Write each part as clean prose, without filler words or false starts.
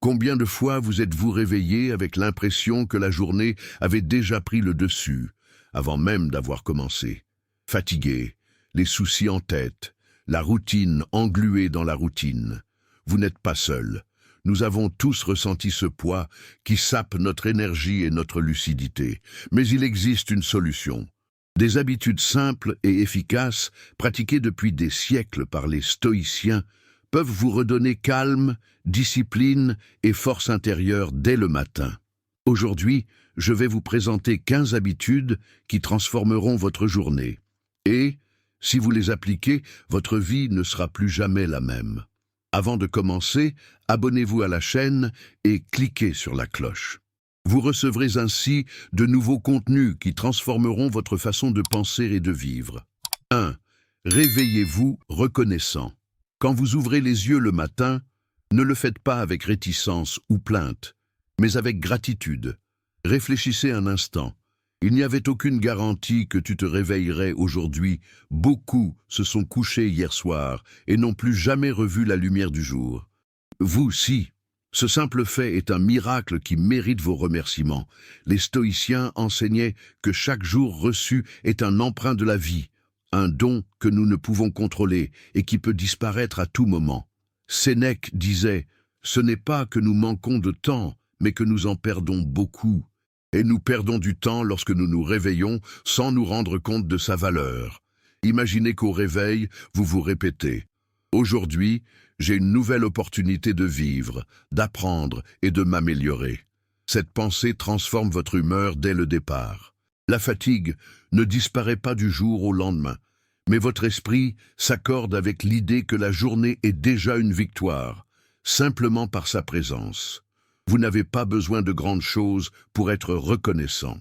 Combien de fois vous êtes-vous réveillé avec l'impression que la journée avait déjà pris le dessus, avant même d'avoir commencé? Fatigué, les soucis en tête, la routine engluée dans la routine. Vous n'êtes pas seul. Nous avons tous ressenti ce poids qui sape notre énergie et notre lucidité. Mais il existe une solution. Des habitudes simples et efficaces, pratiquées depuis des siècles par les stoïciens, peuvent vous redonner calme, discipline et force intérieure dès le matin. Aujourd'hui, je vais vous présenter 15 habitudes qui transformeront votre journée. Et, si vous les appliquez, votre vie ne sera plus jamais la même. Avant de commencer, abonnez-vous à la chaîne et cliquez sur la cloche. Vous recevrez ainsi de nouveaux contenus qui transformeront votre façon de penser et de vivre. 1. Réveillez-vous reconnaissant. Quand vous ouvrez les yeux le matin, ne le faites pas avec réticence ou plainte, mais avec gratitude. Réfléchissez un instant. Il n'y avait aucune garantie que tu te réveillerais aujourd'hui. Beaucoup se sont couchés hier soir et n'ont plus jamais revu la lumière du jour. Vous, si. Ce simple fait est un miracle qui mérite vos remerciements. Les stoïciens enseignaient que chaque jour reçu est un emprunt de la vie, un don que nous ne pouvons contrôler et qui peut disparaître à tout moment. Sénèque disait « Ce n'est pas que nous manquons de temps, mais que nous en perdons beaucoup. Et nous perdons du temps lorsque nous nous réveillons sans nous rendre compte de sa valeur. Imaginez qu'au réveil, vous vous répétez « Aujourd'hui, j'ai une nouvelle opportunité de vivre, d'apprendre et de m'améliorer. » Cette pensée transforme votre humeur dès le départ. La fatigue ne disparaît pas du jour au lendemain, mais votre esprit s'accorde avec l'idée que la journée est déjà une victoire, simplement par sa présence. Vous n'avez pas besoin de grandes choses pour être reconnaissant.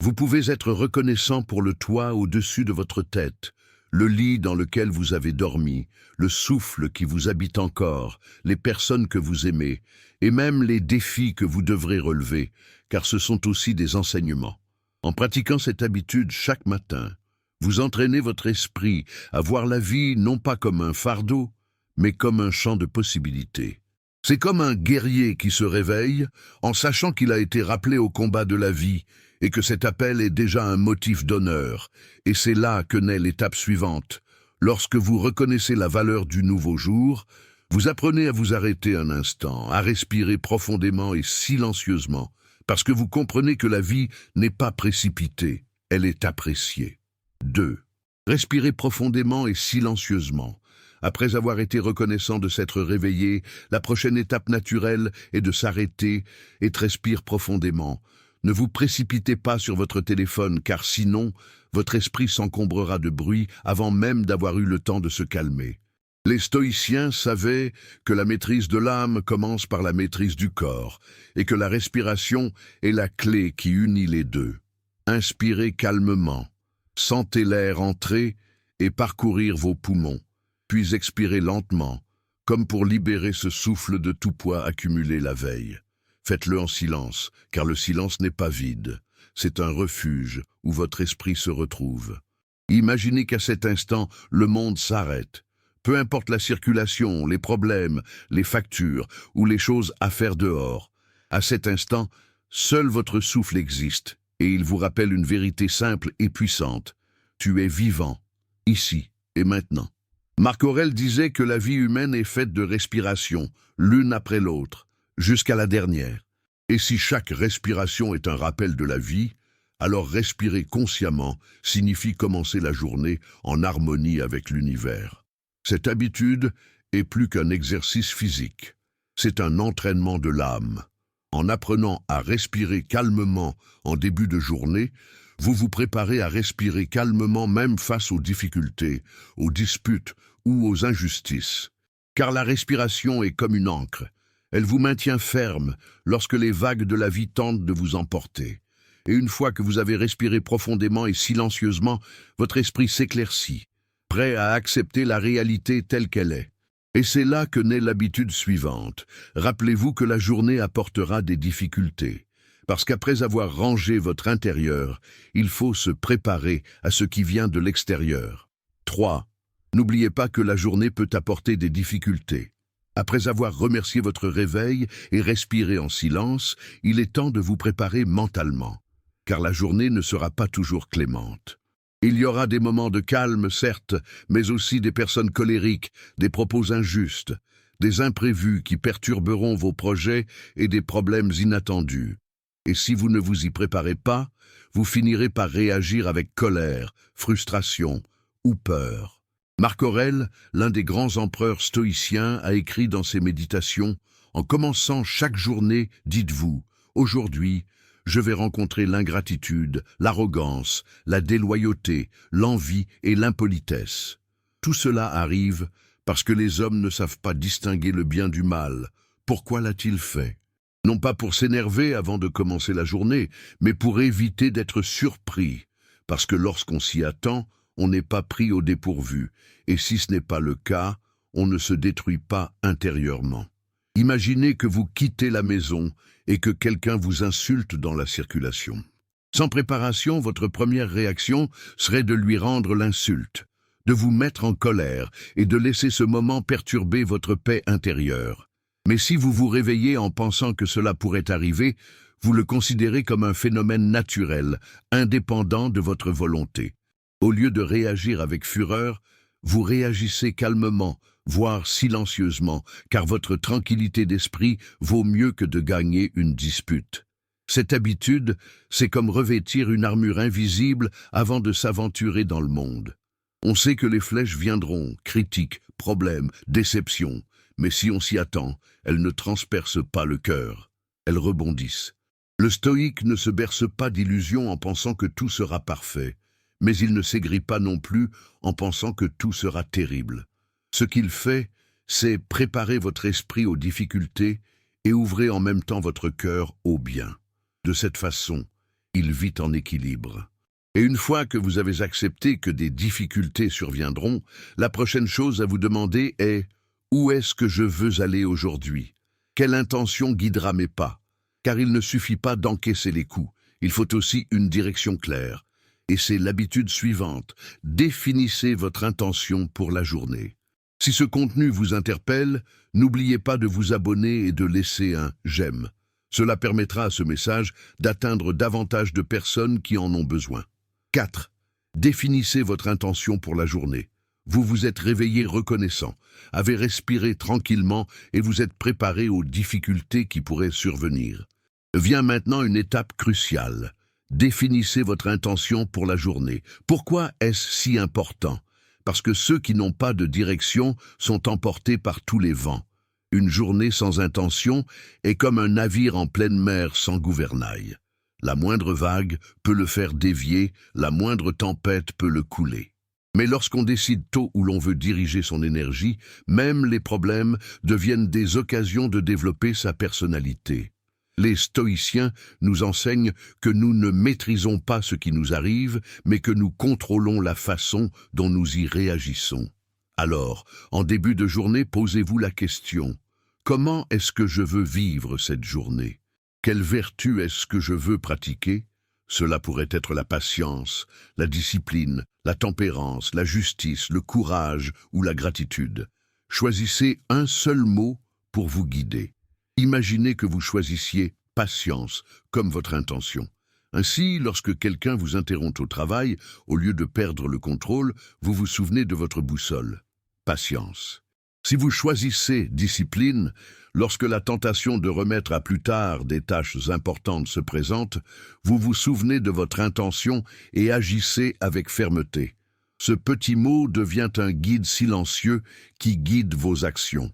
Vous pouvez être reconnaissant pour le toit au-dessus de votre tête, le lit dans lequel vous avez dormi, le souffle qui vous habite encore, les personnes que vous aimez, et même les défis que vous devrez relever, car ce sont aussi des enseignements. En pratiquant cette habitude chaque matin, vous entraînez votre esprit à voir la vie non pas comme un fardeau, mais comme un champ de possibilités. C'est comme un guerrier qui se réveille en sachant qu'il a été rappelé au combat de la vie et que cet appel est déjà un motif d'honneur. Et c'est là que naît l'étape suivante. Lorsque vous reconnaissez la valeur du nouveau jour, vous apprenez à vous arrêter un instant, à respirer profondément et silencieusement, parce que vous comprenez que la vie n'est pas précipitée, elle est appréciée. 2. Respirez profondément et silencieusement. Après avoir été reconnaissant de s'être réveillé, la prochaine étape naturelle est de s'arrêter et de respirer profondément. Ne vous précipitez pas sur votre téléphone, car sinon, votre esprit s'encombrera de bruit avant même d'avoir eu le temps de se calmer. Les stoïciens savaient que la maîtrise de l'âme commence par la maîtrise du corps, et que la respiration est la clé qui unit les deux. Inspirez calmement, sentez l'air entrer et parcourir vos poumons, puis expirez lentement, comme pour libérer ce souffle de tout poids accumulé la veille. Faites-le en silence, car le silence n'est pas vide. C'est un refuge où votre esprit se retrouve. Imaginez qu'à cet instant, le monde s'arrête. Peu importe la circulation, les problèmes, les factures ou les choses à faire dehors. À cet instant, seul votre souffle existe et il vous rappelle une vérité simple et puissante. Tu es vivant, ici et maintenant. Marc Aurèle disait que la vie humaine est faite de respirations, l'une après l'autre, jusqu'à la dernière. Et si chaque respiration est un rappel de la vie, alors respirer consciemment signifie commencer la journée en harmonie avec l'univers. Cette habitude est plus qu'un exercice physique, c'est un entraînement de l'âme. En apprenant à respirer calmement en début de journée, vous vous préparez à respirer calmement même face aux difficultés, aux disputes ou aux injustices. Car la respiration est comme une ancre, elle vous maintient ferme lorsque les vagues de la vie tentent de vous emporter. Et une fois que vous avez respiré profondément et silencieusement, votre esprit s'éclaircit, prêt à accepter la réalité telle qu'elle est. Et c'est là que naît l'habitude suivante. Rappelez-vous que la journée apportera des difficultés. Parce qu'après avoir rangé votre intérieur, il faut se préparer à ce qui vient de l'extérieur. 3. N'oubliez pas que la journée peut apporter des difficultés. Après avoir remercié votre réveil et respiré en silence, il est temps de vous préparer mentalement, car la journée ne sera pas toujours clémente. Il y aura des moments de calme, certes, mais aussi des personnes colériques, des propos injustes, des imprévus qui perturberont vos projets et des problèmes inattendus. Et si vous ne vous y préparez pas, vous finirez par réagir avec colère, frustration ou peur. Marc Aurèle, l'un des grands empereurs stoïciens, a écrit dans ses méditations « En commençant chaque journée, dites-vous, aujourd'hui, je vais rencontrer l'ingratitude, l'arrogance, la déloyauté, l'envie et l'impolitesse. Tout cela arrive parce que les hommes ne savent pas distinguer le bien du mal. Pourquoi l'a-t-il fait ? Non pas pour s'énerver avant de commencer la journée, mais pour éviter d'être surpris, parce que lorsqu'on s'y attend, on n'est pas pris au dépourvu, et si ce n'est pas le cas, on ne se détruit pas intérieurement. Imaginez que vous quittez la maison et que quelqu'un vous insulte dans la circulation. Sans préparation, votre première réaction serait de lui rendre l'insulte, de vous mettre en colère et de laisser ce moment perturber votre paix intérieure. Mais si vous vous réveillez en pensant que cela pourrait arriver, vous le considérez comme un phénomène naturel, indépendant de votre volonté. Au lieu de réagir avec fureur, vous réagissez calmement, voire silencieusement, car votre tranquillité d'esprit vaut mieux que de gagner une dispute. Cette habitude, c'est comme revêtir une armure invisible avant de s'aventurer dans le monde. On sait que les flèches viendront, critiques, problèmes, déceptions, mais si on s'y attend, elles ne transpercent pas le cœur. Elles rebondissent. Le stoïque ne se berce pas d'illusions en pensant que tout sera parfait, mais il ne s'aigrit pas non plus en pensant que tout sera terrible. Ce qu'il fait, c'est préparer votre esprit aux difficultés et ouvrir en même temps votre cœur au bien. De cette façon, il vit en équilibre. Et une fois que vous avez accepté que des difficultés surviendront, la prochaine chose à vous demander est « Où est-ce que je veux aller aujourd'hui ? Quelle intention guidera mes pas ?» Car il ne suffit pas d'encaisser les coups, il faut aussi une direction claire. Et c'est l'habitude suivante, définissez votre intention pour la journée. Si ce contenu vous interpelle, n'oubliez pas de vous abonner et de laisser un « j'aime ». Cela permettra à ce message d'atteindre davantage de personnes qui en ont besoin. 4. Définissez votre intention pour la journée. Vous vous êtes réveillé reconnaissant, avez respiré tranquillement et vous êtes préparé aux difficultés qui pourraient survenir. Vient maintenant une étape cruciale. Définissez votre intention pour la journée. Pourquoi est-ce si important ? Parce que ceux qui n'ont pas de direction sont emportés par tous les vents. Une journée sans intention est comme un navire en pleine mer sans gouvernail. La moindre vague peut le faire dévier, la moindre tempête peut le couler. Mais lorsqu'on décide tôt où l'on veut diriger son énergie, même les problèmes deviennent des occasions de développer sa personnalité. Les stoïciens nous enseignent que nous ne maîtrisons pas ce qui nous arrive, mais que nous contrôlons la façon dont nous y réagissons. Alors, en début de journée, posez-vous la question « Comment est-ce que je veux vivre cette journée ? Quelle vertu est-ce que je veux pratiquer ? » Cela pourrait être la patience, la discipline, la tempérance, la justice, le courage ou la gratitude. Choisissez un seul mot pour vous guider. Imaginez que vous choisissiez « patience » comme votre intention. Ainsi, lorsque quelqu'un vous interrompt au travail, au lieu de perdre le contrôle, vous vous souvenez de votre boussole. Patience. Si vous choisissez discipline, lorsque la tentation de remettre à plus tard des tâches importantes se présente, vous vous souvenez de votre intention et agissez avec fermeté. Ce petit mot devient un guide silencieux qui guide vos actions.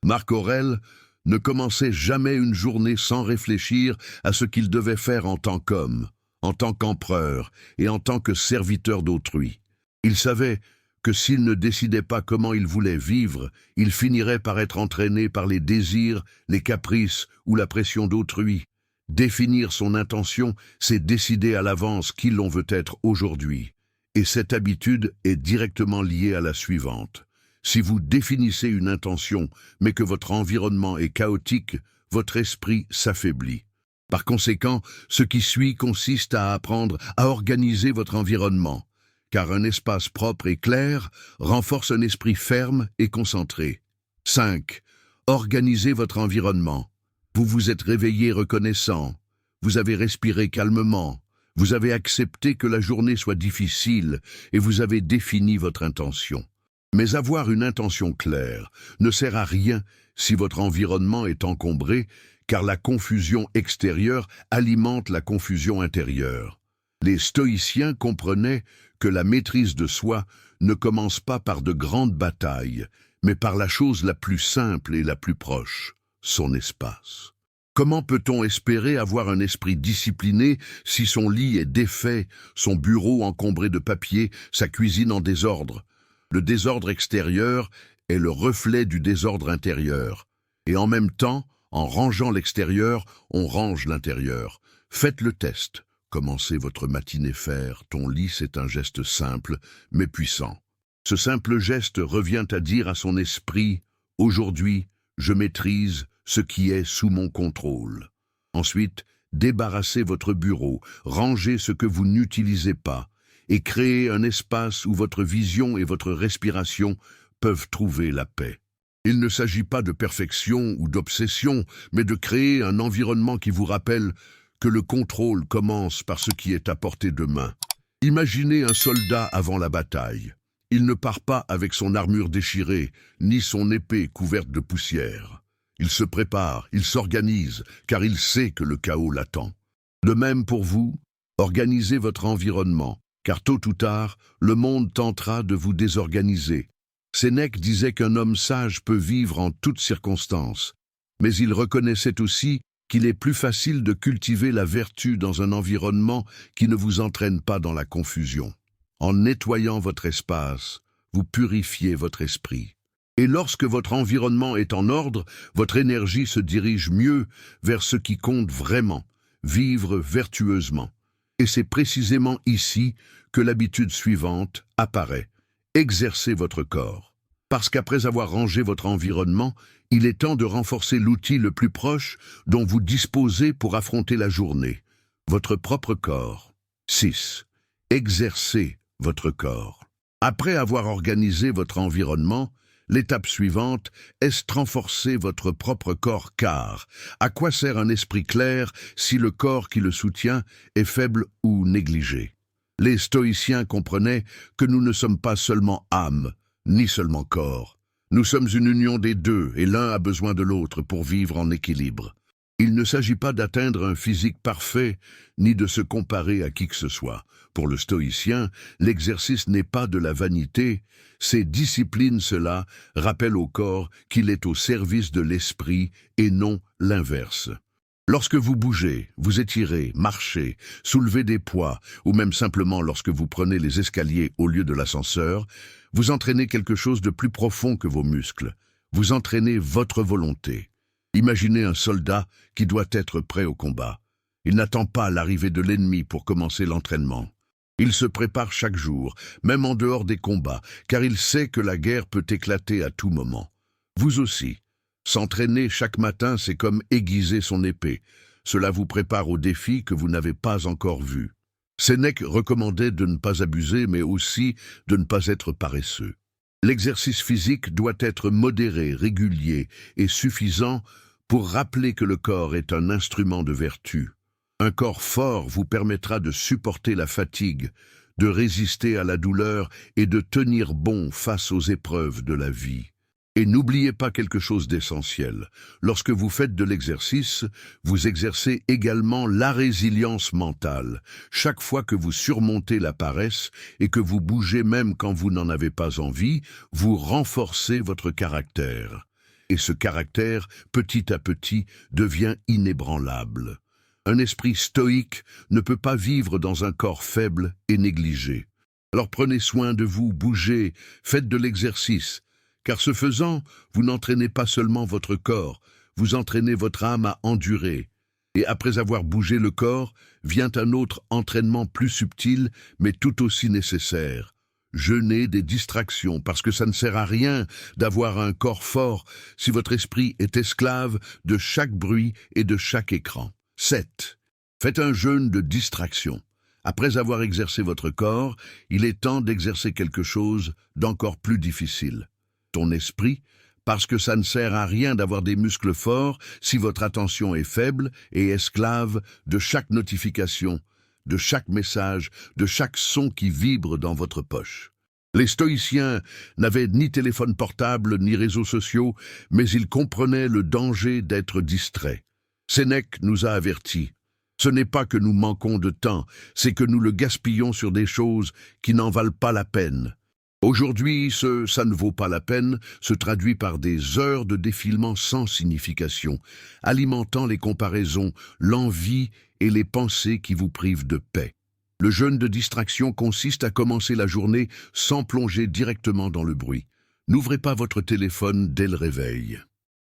Marc Aurèle ne commençait jamais une journée sans réfléchir à ce qu'il devait faire en tant qu'homme, en tant qu'empereur et en tant que serviteur d'autrui. Il savait que s'il ne décidait pas comment il voulait vivre, il finirait par être entraîné par les désirs, les caprices ou la pression d'autrui. Définir son intention, c'est décider à l'avance qui l'on veut être aujourd'hui. Et cette habitude est directement liée à la suivante. Si vous définissez une intention, mais que votre environnement est chaotique, votre esprit s'affaiblit. Par conséquent, ce qui suit consiste à apprendre à organiser votre environnement, car un espace propre et clair renforce un esprit ferme et concentré. 5. Organisez votre environnement. Vous vous êtes réveillé reconnaissant. Vous avez respiré calmement. Vous avez accepté que la journée soit difficile et vous avez défini votre intention. Mais avoir une intention claire ne sert à rien si votre environnement est encombré, car la confusion extérieure alimente la confusion intérieure. Les stoïciens comprenaient que la maîtrise de soi ne commence pas par de grandes batailles, mais par la chose la plus simple et la plus proche, son espace. Comment peut-on espérer avoir un esprit discipliné si son lit est défait, son bureau encombré de papier, sa cuisine en désordre? Le désordre extérieur est le reflet du désordre intérieur. Et en même temps, en rangeant l'extérieur, on range l'intérieur. Faites le test. Commencez votre matinée faire. Ton lit, c'est un geste simple, mais puissant. Ce simple geste revient à dire à son esprit « Aujourd'hui, je maîtrise ce qui est sous mon contrôle ». Ensuite, débarrassez votre bureau, rangez ce que vous n'utilisez pas et créez un espace où votre vision et votre respiration peuvent trouver la paix. Il ne s'agit pas de perfection ou d'obsession, mais de créer un environnement qui vous rappelle que le contrôle commence par ce qui est à portée de main. Imaginez un soldat avant la bataille. Il ne part pas avec son armure déchirée, ni son épée couverte de poussière. Il se prépare, il s'organise, car il sait que le chaos l'attend. De même pour vous, organisez votre environnement, car tôt ou tard, le monde tentera de vous désorganiser. Sénèque disait qu'un homme sage peut vivre en toutes circonstances, mais il reconnaissait aussi qu'il est plus facile de cultiver la vertu dans un environnement qui ne vous entraîne pas dans la confusion. En nettoyant votre espace, vous purifiez votre esprit. Et lorsque votre environnement est en ordre, votre énergie se dirige mieux vers ce qui compte vraiment, vivre vertueusement. Et c'est précisément ici que l'habitude suivante apparaît. Exercez votre corps. Parce qu'après avoir rangé votre environnement, il est temps de renforcer l'outil le plus proche dont vous disposez pour affronter la journée, votre propre corps. 6. Exercez votre corps. Après avoir organisé votre environnement, l'étape suivante est de renforcer votre propre corps, car à quoi sert un esprit clair si le corps qui le soutient est faible ou négligé? Les stoïciens comprenaient que nous ne sommes pas seulement âme, ni seulement corps. Nous sommes une union des deux et l'un a besoin de l'autre pour vivre en équilibre. Il ne s'agit pas d'atteindre un physique parfait, ni de se comparer à qui que ce soit. Pour le stoïcien, l'exercice n'est pas de la vanité, c'est discipline. Cela rappelle au corps qu'il est au service de l'esprit et non l'inverse. Lorsque vous bougez, vous étirez, marchez, soulevez des poids, ou même simplement lorsque vous prenez les escaliers au lieu de l'ascenseur, vous entraînez quelque chose de plus profond que vos muscles. Vous entraînez votre volonté. Imaginez un soldat qui doit être prêt au combat. Il n'attend pas l'arrivée de l'ennemi pour commencer l'entraînement. Il se prépare chaque jour, même en dehors des combats, car il sait que la guerre peut éclater à tout moment. Vous aussi. S'entraîner chaque matin, c'est comme aiguiser son épée. Cela vous prépare aux défis que vous n'avez pas encore vus. Sénèque recommandait de ne pas abuser, mais aussi de ne pas être paresseux. L'exercice physique doit être modéré, régulier et suffisant pour rappeler que le corps est un instrument de vertu. Un corps fort vous permettra de supporter la fatigue, de résister à la douleur et de tenir bon face aux épreuves de la vie. Et n'oubliez pas quelque chose d'essentiel. Lorsque vous faites de l'exercice, vous exercez également la résilience mentale. Chaque fois que vous surmontez la paresse et que vous bougez même quand vous n'en avez pas envie, vous renforcez votre caractère. Et ce caractère, petit à petit, devient inébranlable. Un esprit stoïque ne peut pas vivre dans un corps faible et négligé. Alors prenez soin de vous, bougez, faites de l'exercice. Car ce faisant, vous n'entraînez pas seulement votre corps, vous entraînez votre âme à endurer. Et après avoir bougé le corps, vient un autre entraînement plus subtil, mais tout aussi nécessaire. Jeûnez des distractions, parce que ça ne sert à rien d'avoir un corps fort si votre esprit est esclave de chaque bruit et de chaque écran. 7. Faites un jeûne de distraction. Après avoir exercé votre corps, il est temps d'exercer quelque chose d'encore plus difficile. Ton esprit, Parce que ça ne sert à rien d'avoir des muscles forts si votre attention est faible et esclave de chaque notification, de chaque message, de chaque son qui vibre dans votre poche. Les stoïciens n'avaient ni téléphone portable ni réseaux sociaux, mais ils comprenaient le danger d'être distraits. Sénèque nous a avertis. Ce n'est pas que nous manquons de temps, c'est que nous le gaspillons sur des choses qui n'en valent pas la peine. Aujourd'hui, ça ne vaut pas la peine se traduit par des heures de défilement sans signification, alimentant les comparaisons, l'envie et les pensées qui vous privent de paix. Le jeûne de distraction consiste à commencer la journée sans plonger directement dans le bruit. N'ouvrez pas votre téléphone dès le réveil.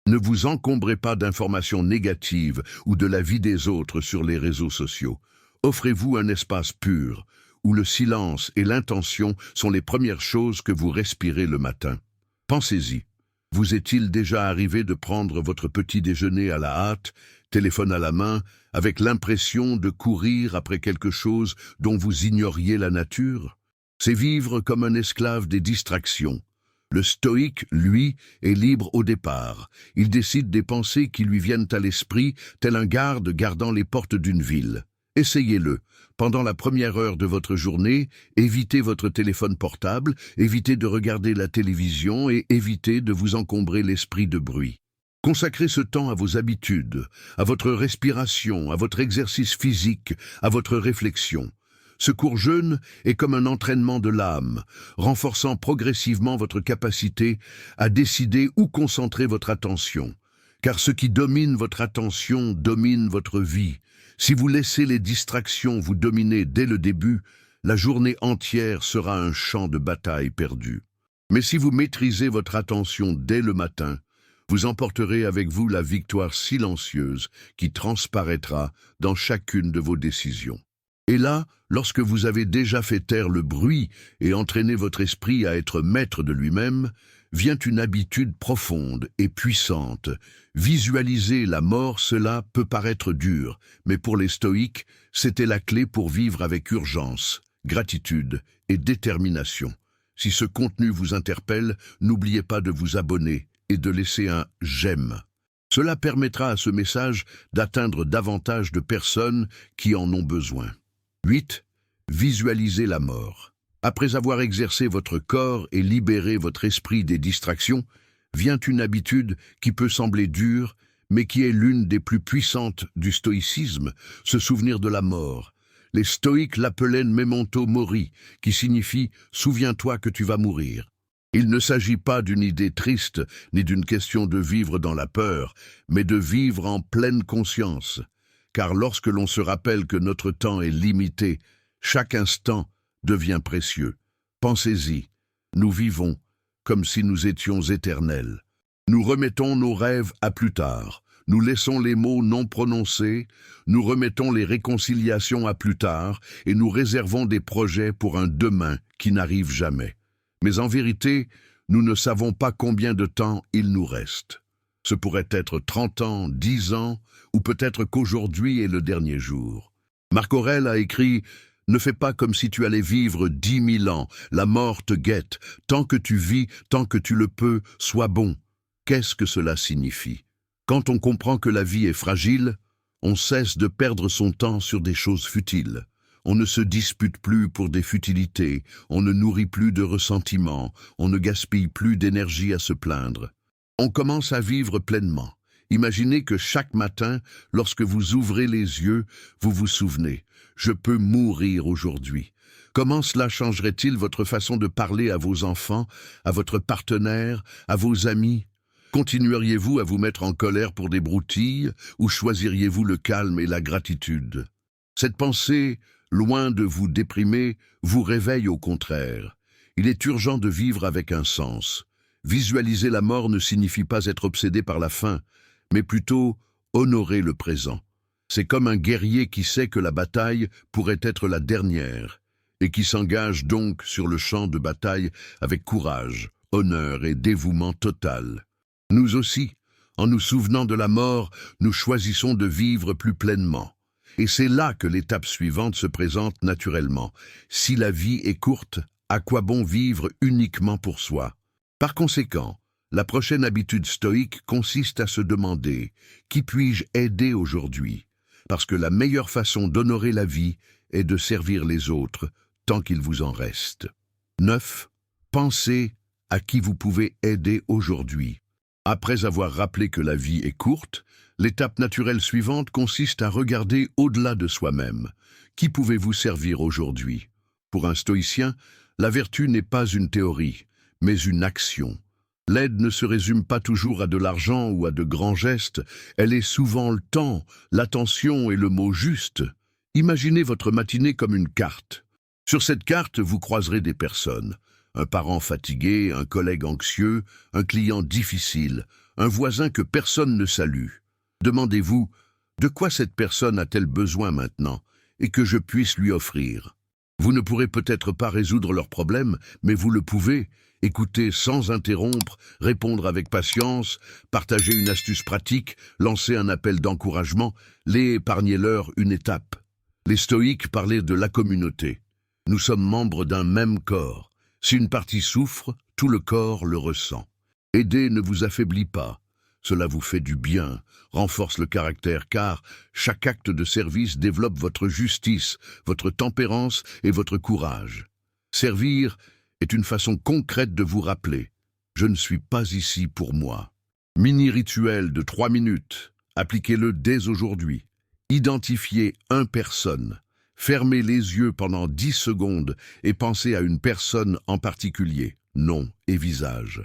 Ne vous encombrez pas d'informations négatives ou de la vie des autres sur les réseaux sociaux. Offrez-vous un espace pur, où le silence et l'intention sont les premières choses que vous respirez le matin. Pensez-y. Vous est-il déjà arrivé de prendre votre petit déjeuner à la hâte, téléphone à la main, avec l'impression de courir après quelque chose dont vous ignoriez la nature? C'est vivre comme un esclave des distractions. Le stoïque, lui, est libre au départ. Il décide des pensées qui lui viennent à l'esprit, tel un garde gardant les portes d'une ville. Essayez-le. Pendant la première heure de votre journée, évitez votre téléphone portable, évitez de regarder la télévision et évitez de vous encombrer l'esprit de bruit. Consacrez ce temps à vos habitudes, à votre respiration, à votre exercice physique, à votre réflexion. Ce court jeûne est comme un entraînement de l'âme, renforçant progressivement votre capacité à décider où concentrer votre attention. Car ce qui domine votre attention domine votre vie. Si vous laissez les distractions vous dominer dès le début, la journée entière sera un champ de bataille perdu. Mais si vous maîtrisez votre attention dès le matin, vous emporterez avec vous la victoire silencieuse qui transparaîtra dans chacune de vos décisions. Et là, lorsque vous avez déjà fait taire le bruit et entraîné votre esprit à être maître de lui-même, vient une habitude profonde et puissante. Visualiser la mort, cela peut paraître dur, mais pour les stoïques, c'était la clé pour vivre avec urgence, gratitude et détermination. Si ce contenu vous interpelle, n'oubliez pas de vous abonner et de laisser un « j'aime ». Cela permettra à ce message d'atteindre davantage de personnes qui en ont besoin. 8. Visualisez la mort. Après avoir exercé votre corps et libéré votre esprit des distractions, vient une habitude qui peut sembler dure, mais qui est l'une des plus puissantes du stoïcisme, se souvenir de la mort. Les stoïques l'appelaient memento mori, qui signifie « souviens-toi que tu vas mourir ». Il ne s'agit pas d'une idée triste, ni d'une question de vivre dans la peur, mais de vivre en pleine conscience. Car lorsque l'on se rappelle que notre temps est limité, chaque instant devient précieux. Pensez-y, nous vivons comme si nous étions éternels. Nous remettons nos rêves à plus tard, nous laissons les mots non prononcés, nous remettons les réconciliations à plus tard et nous réservons des projets pour un demain qui n'arrive jamais. Mais en vérité, nous ne savons pas combien de temps il nous reste. Ce pourrait être 30 ans, 10 ans, ou peut-être qu'aujourd'hui est le dernier jour. Marc Aurèle a écrit « Ne fais pas comme si tu allais vivre 10 000 ans, la mort te guette. Tant que tu vis, tant que tu le peux, sois bon. » Qu'est-ce que cela signifie? Quand on comprend que la vie est fragile, on cesse de perdre son temps sur des choses futiles. On ne se dispute plus pour des futilités, on ne nourrit plus de ressentiments, on ne gaspille plus d'énergie à se plaindre. On commence à vivre pleinement. Imaginez que chaque matin, lorsque vous ouvrez les yeux, vous vous souvenez « Je peux mourir aujourd'hui ». Comment cela changerait-il votre façon de parler à vos enfants, à votre partenaire, à vos amis? Continueriez-vous à vous mettre en colère pour des broutilles ou choisiriez-vous le calme et la gratitude? Cette pensée, loin de vous déprimer, vous réveille au contraire. Il est urgent de vivre avec un sens. Visualiser la mort ne signifie pas être obsédé par la fin, mais plutôt honorer le présent. C'est comme un guerrier qui sait que la bataille pourrait être la dernière, et qui s'engage donc sur le champ de bataille avec courage, honneur et dévouement total. Nous aussi, en nous souvenant de la mort, nous choisissons de vivre plus pleinement. Et c'est là que l'étape suivante se présente naturellement. Si la vie est courte, à quoi bon vivre uniquement pour soi? Par conséquent, La prochaine habitude stoïque consiste à se demander « Qui puis-je aider aujourd'hui ?» Parce que la meilleure façon d'honorer la vie est de servir les autres, tant qu'il vous en reste. 9. Pensez à qui vous pouvez aider aujourd'hui. Après avoir rappelé que la vie est courte, l'étape naturelle suivante consiste à regarder au-delà de soi-même. Qui pouvez-vous servir aujourd'hui? Pour un stoïcien, la vertu n'est pas une théorie, mais une action. L'aide ne se résume pas toujours à de l'argent ou à de grands gestes, elle est souvent le temps, l'attention et le mot juste. Imaginez votre matinée comme une carte. Sur cette carte, vous croiserez des personnes. Un parent fatigué, un collègue anxieux, un client difficile, un voisin que personne ne salue. Demandez-vous, de quoi cette personne a-t-elle besoin maintenant et que je puisse lui offrir? Vous ne pourrez peut-être pas résoudre leurs problèmes, mais vous le pouvez. Écouter sans interrompre, répondre avec patience, partager une astuce pratique, lancer un appel d'encouragement, épargnez-leur une étape. Les stoïques parlaient de la communauté. Nous sommes membres d'un même corps. Si une partie souffre, tout le corps le ressent. Aider ne vous affaiblit pas. Cela vous fait du bien, renforce le caractère, car chaque acte de service développe votre justice, votre tempérance et votre courage. Servir est une façon concrète de vous rappeler « Je ne suis pas ici pour moi ». Mini-rituel de 3 minutes, appliquez-le dès aujourd'hui. Identifiez une personne. Fermez les yeux pendant 10 secondes et pensez à une personne en particulier, nom et visage.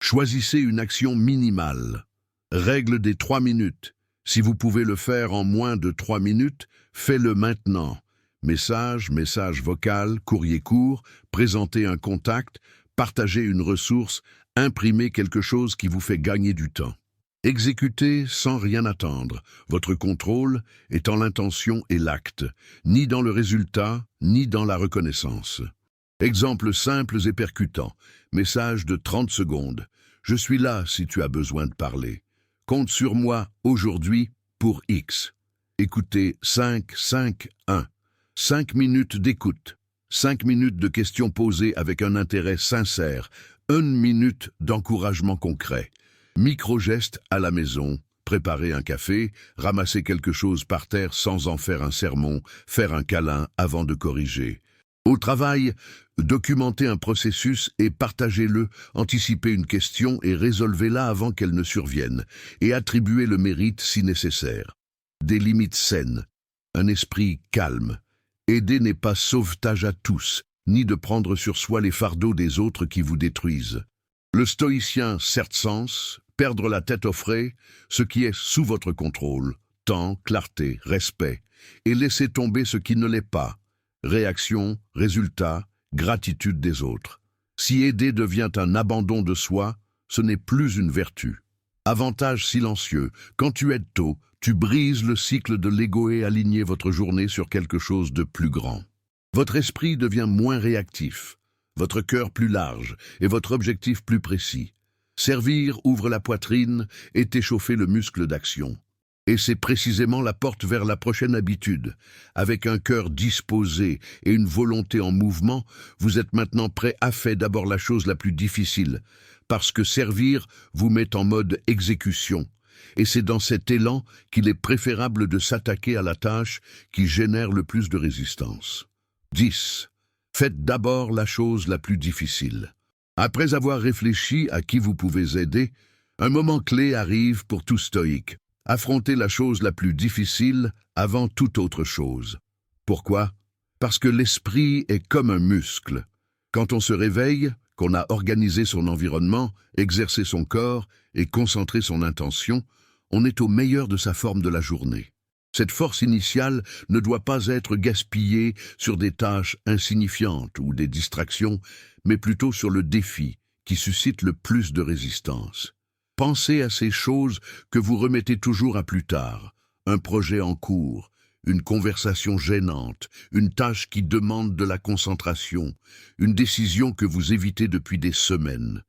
Choisissez une action minimale. Règle des 3 minutes. Si vous pouvez le faire en moins de 3 minutes, faites-le maintenant. Message vocal, courrier court, présentez un contact, partagez une ressource, imprimez quelque chose qui vous fait gagner du temps. Exécutez sans rien attendre. Votre contrôle est dans l'intention et l'acte, ni dans le résultat, ni dans la reconnaissance. Exemples simples et percutants. Message de 30 secondes. Je suis là si tu as besoin de parler. Compte sur moi aujourd'hui pour X. Écoutez 5-5-1. 5 minutes d'écoute. 5 minutes de questions posées avec un intérêt sincère. 1 minute d'encouragement concret. Micro-gestes à la maison. Préparer un café, ramasser quelque chose par terre sans en faire un sermon, faire un câlin avant de corriger. Au travail, documentez un processus et partagez-le, anticipez une question et résolvez-la avant qu'elle ne survienne, et attribuez le mérite si nécessaire. Des limites saines, un esprit calme. Aider n'est pas sauvetage à tous, ni de prendre sur soi les fardeaux des autres qui vous détruisent. Le stoïcien certes sens, perdre la tête au frais, ce qui est sous votre contrôle, temps, clarté, respect, et laisser tomber ce qui ne l'est pas. Réaction, résultat, gratitude des autres. Si aider devient un abandon de soi, ce n'est plus une vertu. Avantage silencieux, quand tu aides tôt, tu brises le cycle de l'ego et alignes votre journée sur quelque chose de plus grand. Votre esprit devient moins réactif, votre cœur plus large et votre objectif plus précis. Servir ouvre la poitrine et échauffer le muscle d'action. Et c'est précisément la porte vers la prochaine habitude. Avec un cœur disposé et une volonté en mouvement, vous êtes maintenant prêt à faire d'abord la chose la plus difficile, parce que servir vous met en mode exécution. Et c'est dans cet élan qu'il est préférable de s'attaquer à la tâche qui génère le plus de résistance. 10. Faites d'abord la chose la plus difficile. Après avoir réfléchi à qui vous pouvez aider, un moment clé arrive pour tout stoïque. Affrontez la chose la plus difficile avant toute autre chose. Pourquoi? Parce que l'esprit est comme un muscle. Quand on se réveille, qu'on a organisé son environnement, exercé son corps et concentré son intention, on est au meilleur de sa forme de la journée. Cette force initiale ne doit pas être gaspillée sur des tâches insignifiantes ou des distractions, mais plutôt sur le défi qui suscite le plus de résistance. Pensez à ces choses que vous remettez toujours à plus tard, un projet en cours, une conversation gênante, une tâche qui demande de la concentration, une décision que vous évitez depuis des semaines.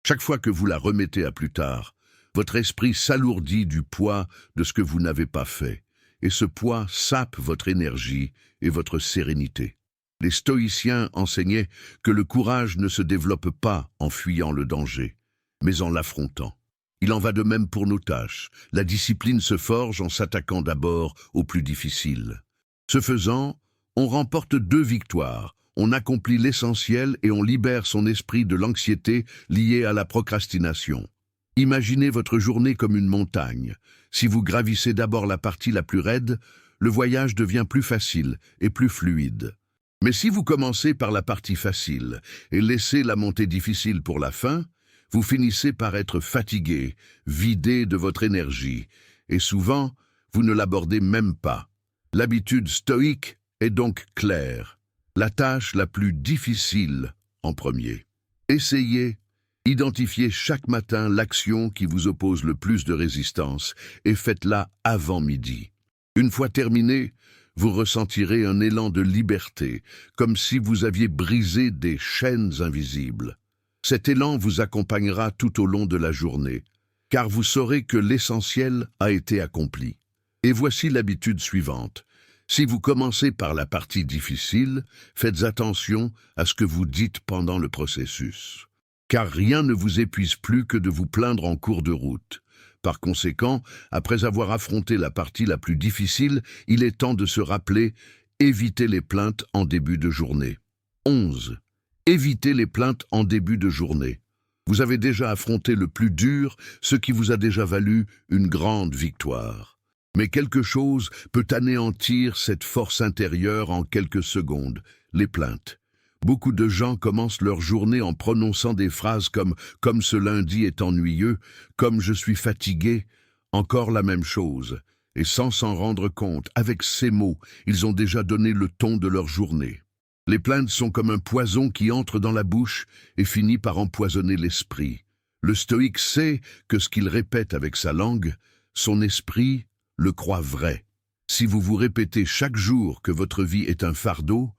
Chaque fois que vous la remettez à plus tard, votre esprit s'alourdit du poids de ce que vous n'avez pas fait, et ce poids sape votre énergie et votre sérénité. Les stoïciens enseignaient que le courage ne se développe pas en fuyant le danger, mais en l'affrontant. Il en va de même pour nos tâches. La discipline se forge en s'attaquant d'abord au plus difficile. Ce faisant, on remporte 2 victoires. On accomplit l'essentiel et on libère son esprit de l'anxiété liée à la procrastination. Imaginez votre journée comme une montagne. Si vous gravissez d'abord la partie la plus raide, le voyage devient plus facile et plus fluide. Mais si vous commencez par la partie facile et laissez la montée difficile pour la fin, vous finissez par être fatigué, vidé de votre énergie, et souvent, vous ne l'abordez même pas. L'habitude stoïque est donc claire. La tâche la plus difficile en premier. Essayez, identifiez chaque matin l'action qui vous oppose le plus de résistance et faites-la avant midi. Une fois terminé, vous ressentirez un élan de liberté, comme si vous aviez brisé des chaînes invisibles. Cet élan vous accompagnera tout au long de la journée, car vous saurez que l'essentiel a été accompli. Et voici l'habitude suivante. Si vous commencez par la partie difficile, faites attention à ce que vous dites pendant le processus. Car rien ne vous épuise plus que de vous plaindre en cours de route. Par conséquent, après avoir affronté la partie la plus difficile, il est temps de se rappeler « Évitez les plaintes en début de journée ». 11. Évitez les plaintes en début de journée. Vous avez déjà affronté le plus dur, ce qui vous a déjà valu une grande victoire. Mais quelque chose peut anéantir cette force intérieure en quelques secondes, les plaintes. Beaucoup de gens commencent leur journée en prononçant des phrases comme « comme ce lundi est ennuyeux »,« comme je suis fatigué », encore la même chose. Et sans s'en rendre compte, avec ces mots, ils ont déjà donné le ton de leur journée. Les plaintes sont comme un poison qui entre dans la bouche et finit par empoisonner l'esprit. Le stoïque sait que ce qu'il répète avec sa langue, son esprit le croit vrai. Si vous vous répétez chaque jour que votre vie est un fardeau,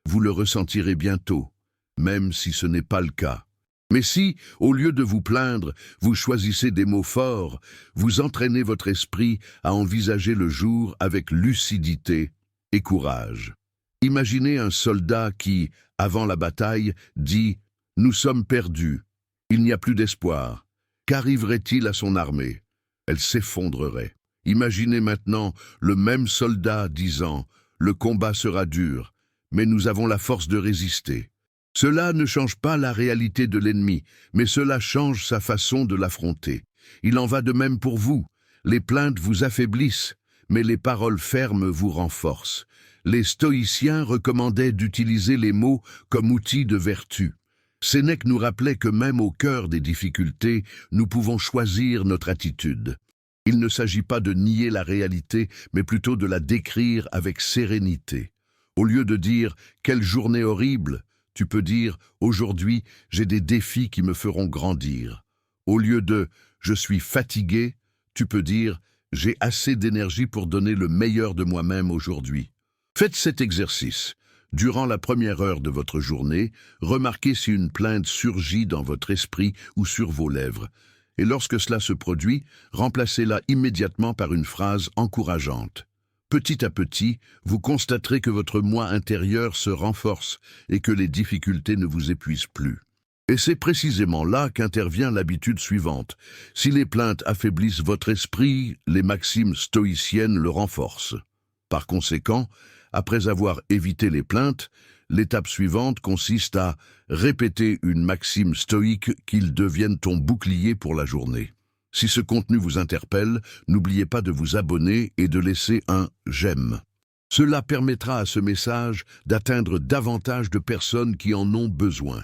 vous le ressentirez bientôt, même si ce n'est pas le cas. Mais si, au lieu de vous plaindre, vous choisissez des mots forts, vous entraînez votre esprit à envisager le jour avec lucidité et courage. Imaginez un soldat qui, avant la bataille, dit « Nous sommes perdus, il n'y a plus d'espoir. Qu'arriverait-il à son armée ?» Elle s'effondrerait. Imaginez maintenant le même soldat disant « Le combat sera dur, mais nous avons la force de résister. » Cela ne change pas la réalité de l'ennemi, mais cela change sa façon de l'affronter. Il en va de même pour vous. Les plaintes vous affaiblissent, mais les paroles fermes vous renforcent. Les stoïciens recommandaient d'utiliser les mots comme outil de vertu. Sénèque nous rappelait que même au cœur des difficultés, nous pouvons choisir notre attitude. Il ne s'agit pas de nier la réalité, mais plutôt de la décrire avec sérénité. Au lieu de dire « quelle journée horrible », tu peux dire « aujourd'hui, j'ai des défis qui me feront grandir ». Au lieu de « je suis fatigué », tu peux dire « j'ai assez d'énergie pour donner le meilleur de moi-même aujourd'hui ». Faites cet exercice. Durant la première heure de votre journée, remarquez si une plainte surgit dans votre esprit ou sur vos lèvres. Et lorsque cela se produit, remplacez-la immédiatement par une phrase encourageante. Petit à petit, vous constaterez que votre moi intérieur se renforce et que les difficultés ne vous épuisent plus. Et c'est précisément là qu'intervient l'habitude suivante. Si les plaintes affaiblissent votre esprit, les maximes stoïciennes le renforcent. Par conséquent, après avoir évité les plaintes, l'étape suivante consiste à répéter une maxime stoïque qu'ils deviennent ton bouclier pour la journée. Si ce contenu vous interpelle, n'oubliez pas de vous abonner et de laisser un « j'aime ». Cela permettra à ce message d'atteindre davantage de personnes qui en ont besoin.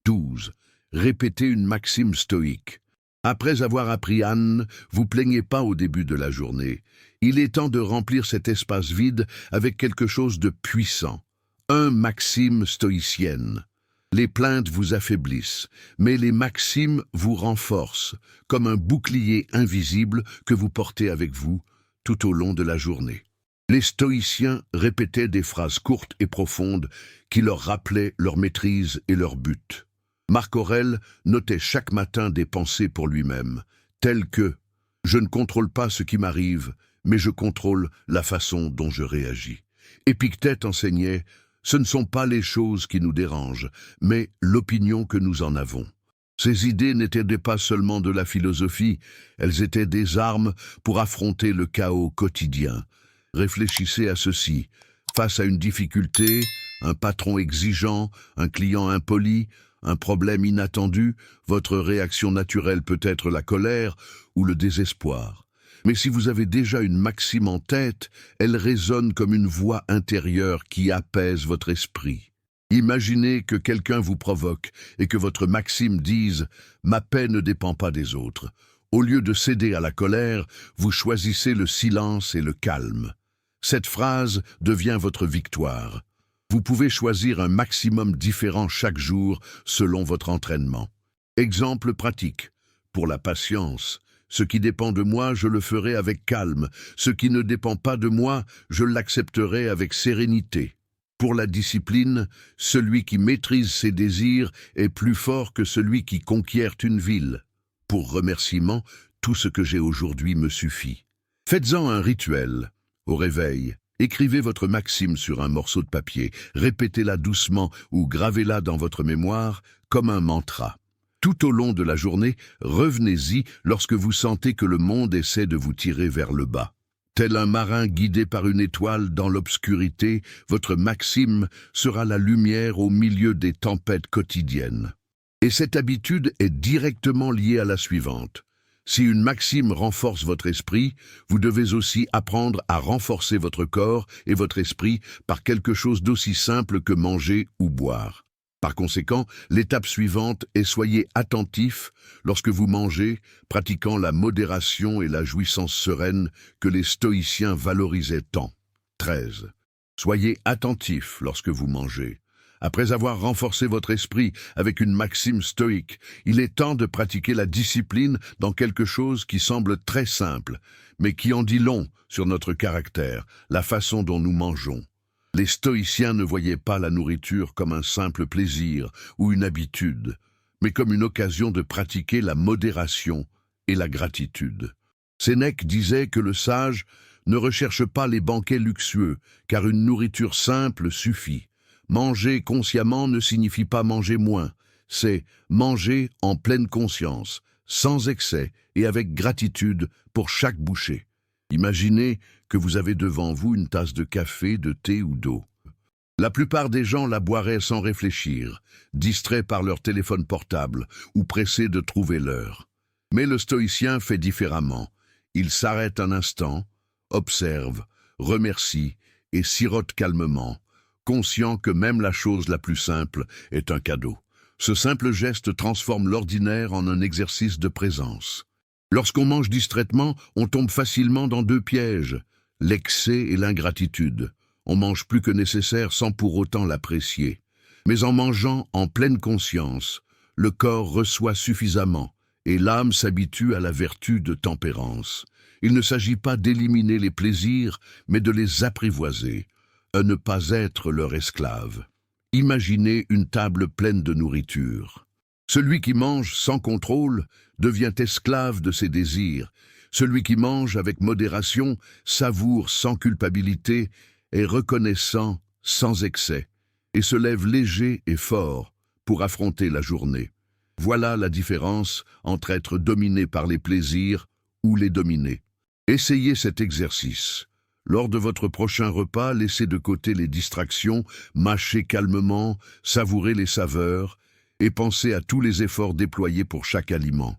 12. Répétez une maxime stoïque. Après avoir appris Anne, vous plaignez pas au début de la journée. Il est temps de remplir cet espace vide avec quelque chose de puissant. Un maxime stoïcienne. Les plaintes vous affaiblissent, mais les maximes vous renforcent, comme un bouclier invisible que vous portez avec vous tout au long de la journée. Les stoïciens répétaient des phrases courtes et profondes qui leur rappelaient leur maîtrise et leur but. Marc Aurèle notait chaque matin des pensées pour lui-même, telles que « Je ne contrôle pas ce qui m'arrive, mais je contrôle la façon dont je réagis ». Épictète enseignait « Ce ne sont pas les choses qui nous dérangent, mais l'opinion que nous en avons ». Ces idées n'étaient pas seulement de la philosophie, elles étaient des armes pour affronter le chaos quotidien. Réfléchissez à ceci. Face à une difficulté, un patron exigeant, un client impoli, un problème inattendu, votre réaction naturelle peut être la colère ou le désespoir. Mais si vous avez déjà une maxime en tête, elle résonne comme une voix intérieure qui apaise votre esprit. Imaginez que quelqu'un vous provoque et que votre maxime dise « Ma paix ne dépend pas des autres ». Au lieu de céder à la colère, vous choisissez le silence et le calme. Cette phrase devient votre victoire. Vous pouvez choisir un maximum différent chaque jour selon votre entraînement. Exemple pratique. Pour la patience, ce qui dépend de moi, je le ferai avec calme. Ce qui ne dépend pas de moi, je l'accepterai avec sérénité. Pour la discipline, celui qui maîtrise ses désirs est plus fort que celui qui conquiert une ville. Pour remerciement, tout ce que j'ai aujourd'hui me suffit. Faites-en un rituel. Au réveil, écrivez votre maxime sur un morceau de papier, répétez-la doucement ou gravez-la dans votre mémoire comme un mantra. Tout au long de la journée, revenez-y lorsque vous sentez que le monde essaie de vous tirer vers le bas. Tel un marin guidé par une étoile dans l'obscurité, votre maxime sera la lumière au milieu des tempêtes quotidiennes. Et cette habitude est directement liée à la suivante. Si une maxime renforce votre esprit, vous devez aussi apprendre à renforcer votre corps et votre esprit par quelque chose d'aussi simple que manger ou boire. Par conséquent, l'étape suivante est soyez attentif lorsque vous mangez, pratiquant la modération et la jouissance sereine que les stoïciens valorisaient tant. 13. Soyez attentif lorsque vous mangez. Après avoir renforcé votre esprit avec une maxime stoïque, il est temps de pratiquer la discipline dans quelque chose qui semble très simple, mais qui en dit long sur notre caractère, la façon dont nous mangeons. Les stoïciens ne voyaient pas la nourriture comme un simple plaisir ou une habitude, mais comme une occasion de pratiquer la modération et la gratitude. Sénèque disait que le sage ne recherche pas les banquets luxueux, car une nourriture simple suffit. Manger consciemment ne signifie pas manger moins, c'est manger en pleine conscience, sans excès et avec gratitude pour chaque bouchée. Imaginez que vous avez devant vous une tasse de café, de thé ou d'eau. La plupart des gens la boiraient sans réfléchir, distraits par leur téléphone portable ou pressés de trouver l'heure. Mais le stoïcien fait différemment. Il s'arrête un instant, observe, remercie et sirote calmement, conscient que même la chose la plus simple est un cadeau. Ce simple geste transforme l'ordinaire en un exercice de présence. Lorsqu'on mange distraitement, on tombe facilement dans deux pièges, l'excès et l'ingratitude. On mange plus que nécessaire sans pour autant l'apprécier. Mais en mangeant en pleine conscience, le corps reçoit suffisamment et l'âme s'habitue à la vertu de tempérance. Il ne s'agit pas d'éliminer les plaisirs, mais de les apprivoiser, à ne pas être leur esclave. Imaginez une table pleine de nourriture. Celui qui mange sans contrôle devient esclave de ses désirs. Celui qui mange avec modération savoure sans culpabilité, est reconnaissant sans excès, et se lève léger et fort pour affronter la journée. Voilà la différence entre être dominé par les plaisirs ou les dominer. Essayez cet exercice. Lors de votre prochain repas, laissez de côté les distractions, mâchez calmement, savourez les saveurs et pensez à tous les efforts déployés pour chaque aliment.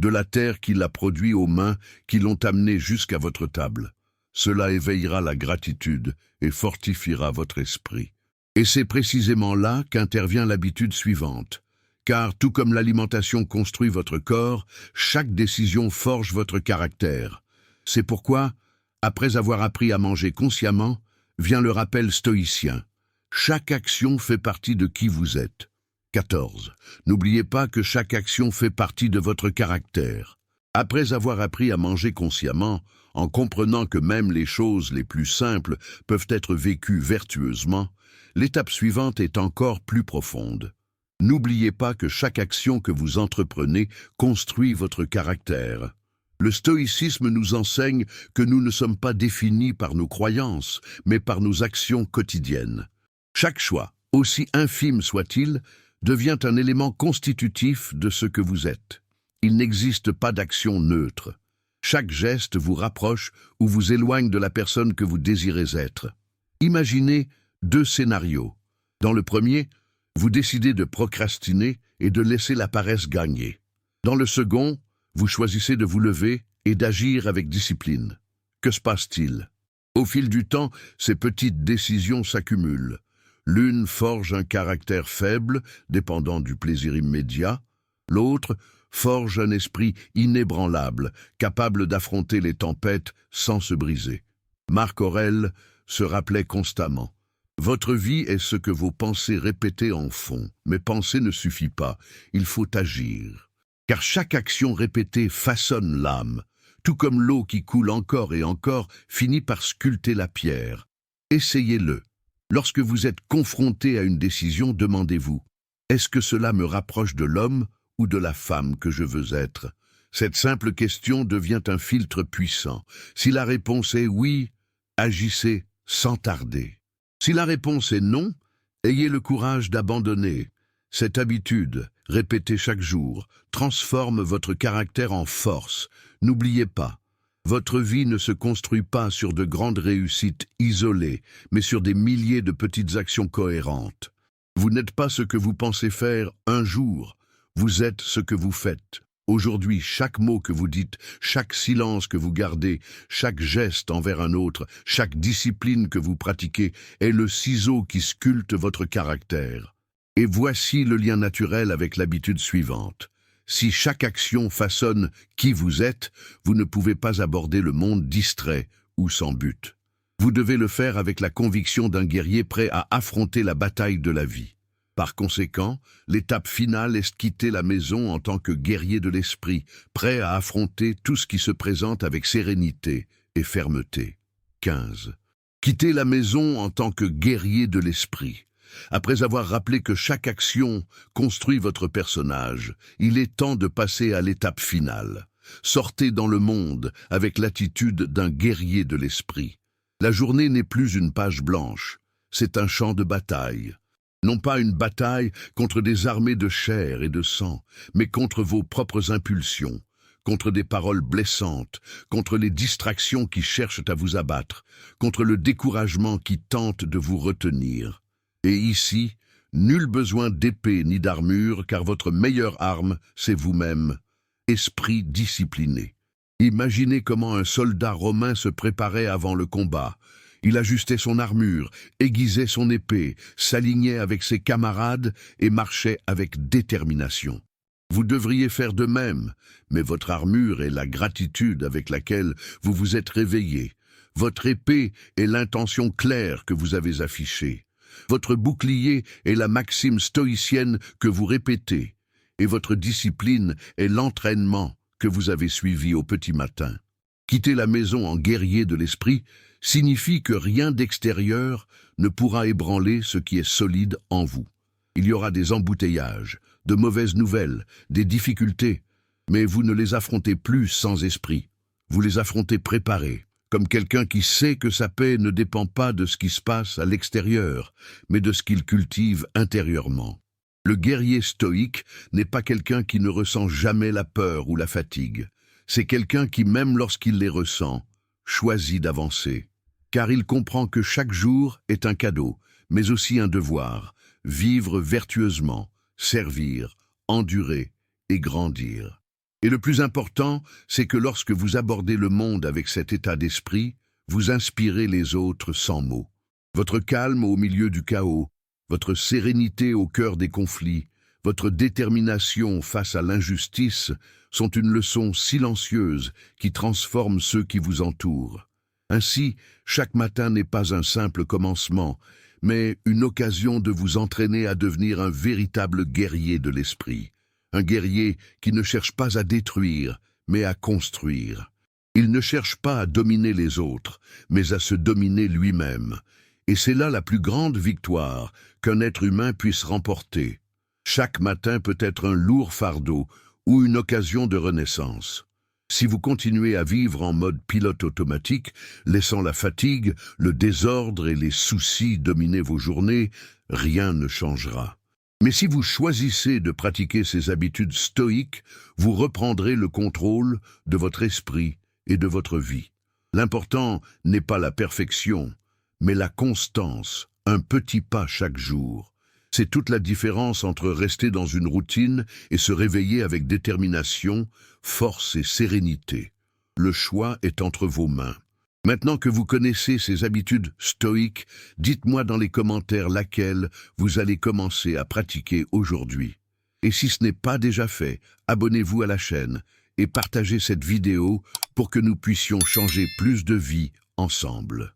De la terre qui l'a produit aux mains qui l'ont amené jusqu'à votre table. Cela éveillera la gratitude et fortifiera votre esprit. Et c'est précisément là qu'intervient l'habitude suivante. Car tout comme l'alimentation construit votre corps, chaque décision forge votre caractère. C'est pourquoi, après avoir appris à manger consciemment, vient le rappel stoïcien. Chaque action fait partie de qui vous êtes. 14. N'oubliez pas que chaque action fait partie de votre caractère. Après avoir appris à manger consciemment, en comprenant que même les choses les plus simples peuvent être vécues vertueusement, l'étape suivante est encore plus profonde. N'oubliez pas que chaque action que vous entreprenez construit votre caractère. Le stoïcisme nous enseigne que nous ne sommes pas définis par nos croyances, mais par nos actions quotidiennes. Chaque choix, aussi infime soit-il, devient un élément constitutif de ce que vous êtes. Il n'existe pas d'action neutre. Chaque geste vous rapproche ou vous éloigne de la personne que vous désirez être. Imaginez 2 scénarios. Dans le premier, vous décidez de procrastiner et de laisser la paresse gagner. Dans le second, vous choisissez de vous lever et d'agir avec discipline. Que se passe-t-il? Au fil du temps, ces petites décisions s'accumulent. L'une forge un caractère faible, dépendant du plaisir immédiat. L'autre forge un esprit inébranlable, capable d'affronter les tempêtes sans se briser. Marc Aurèle se rappelait constamment: votre vie est ce que vos pensées répétées en font, mais penser ne suffit pas, il faut agir. Car chaque action répétée façonne l'âme, tout comme l'eau qui coule encore et encore finit par sculpter la pierre. Essayez-le. Lorsque vous êtes confronté à une décision, demandez-vous: est-ce que cela me rapproche de l'homme ou de la femme que je veux être? Cette simple question devient un filtre puissant. Si la réponse est oui, agissez sans tarder. Si la réponse est non, ayez le courage d'abandonner. Cette habitude, répétée chaque jour, transforme votre caractère en force. N'oubliez pas, votre vie ne se construit pas sur de grandes réussites isolées, mais sur des milliers de petites actions cohérentes. Vous n'êtes pas ce que vous pensez faire un jour, vous êtes ce que vous faites. Aujourd'hui, chaque mot que vous dites, chaque silence que vous gardez, chaque geste envers un autre, chaque discipline que vous pratiquez est le ciseau qui sculpte votre caractère. Et voici le lien naturel avec l'habitude suivante. Si chaque action façonne qui vous êtes, vous ne pouvez pas aborder le monde distrait ou sans but. Vous devez le faire avec la conviction d'un guerrier prêt à affronter la bataille de la vie. Par conséquent, l'étape finale est quitter la maison en tant que guerrier de l'esprit, prêt à affronter tout ce qui se présente avec sérénité et fermeté. 15. Quitter la maison en tant que guerrier de l'esprit. Après avoir rappelé que chaque action construit votre personnage, il est temps de passer à l'étape finale. Sortez dans le monde avec l'attitude d'un guerrier de l'esprit. La journée n'est plus une page blanche, c'est un champ de bataille. Non pas une bataille contre des armées de chair et de sang, mais contre vos propres impulsions, contre des paroles blessantes, contre les distractions qui cherchent à vous abattre, contre le découragement qui tente de vous retenir. Et ici, nul besoin d'épée ni d'armure, car votre meilleure arme, c'est vous-même, esprit discipliné. Imaginez comment un soldat romain se préparait avant le combat. Il ajustait son armure, aiguisait son épée, s'alignait avec ses camarades et marchait avec détermination. Vous devriez faire de même, mais votre armure est la gratitude avec laquelle vous vous êtes réveillé. Votre épée est l'intention claire que vous avez affichée. Votre bouclier est la maxime stoïcienne que vous répétez. Et votre discipline est l'entraînement que vous avez suivi au petit matin. Quitter la maison en guerrier de l'esprit signifie que rien d'extérieur ne pourra ébranler ce qui est solide en vous. Il y aura des embouteillages, de mauvaises nouvelles, des difficultés, mais vous ne les affrontez plus sans esprit. Vous les affrontez préparés, comme quelqu'un qui sait que sa paix ne dépend pas de ce qui se passe à l'extérieur, mais de ce qu'il cultive intérieurement. Le guerrier stoïque n'est pas quelqu'un qui ne ressent jamais la peur ou la fatigue. C'est quelqu'un qui, même lorsqu'il les ressent, choisit d'avancer. Car il comprend que chaque jour est un cadeau, mais aussi un devoir, vivre vertueusement, servir, endurer et grandir. Et le plus important, c'est que lorsque vous abordez le monde avec cet état d'esprit, vous inspirez les autres sans mots. Votre calme au milieu du chaos, votre sérénité au cœur des conflits, votre détermination face à l'injustice sont une leçon silencieuse qui transforme ceux qui vous entourent. Ainsi, chaque matin n'est pas un simple commencement, mais une occasion de vous entraîner à devenir un véritable guerrier de l'esprit. Un guerrier qui ne cherche pas à détruire, mais à construire. Il ne cherche pas à dominer les autres, mais à se dominer lui-même. Et c'est là la plus grande victoire qu'un être humain puisse remporter. Chaque matin peut être un lourd fardeau ou une occasion de renaissance. Si vous continuez à vivre en mode pilote automatique, laissant la fatigue, le désordre et les soucis dominer vos journées, rien ne changera. Mais si vous choisissez de pratiquer ces habitudes stoïques, vous reprendrez le contrôle de votre esprit et de votre vie. L'important n'est pas la perfection, mais la constance, un petit pas chaque jour. C'est toute la différence entre rester dans une routine et se réveiller avec détermination, force et sérénité. Le choix est entre vos mains. Maintenant que vous connaissez ces habitudes stoïques, dites-moi dans les commentaires laquelle vous allez commencer à pratiquer aujourd'hui. Et si ce n'est pas déjà fait, abonnez-vous à la chaîne et partagez cette vidéo pour que nous puissions changer plus de vies ensemble.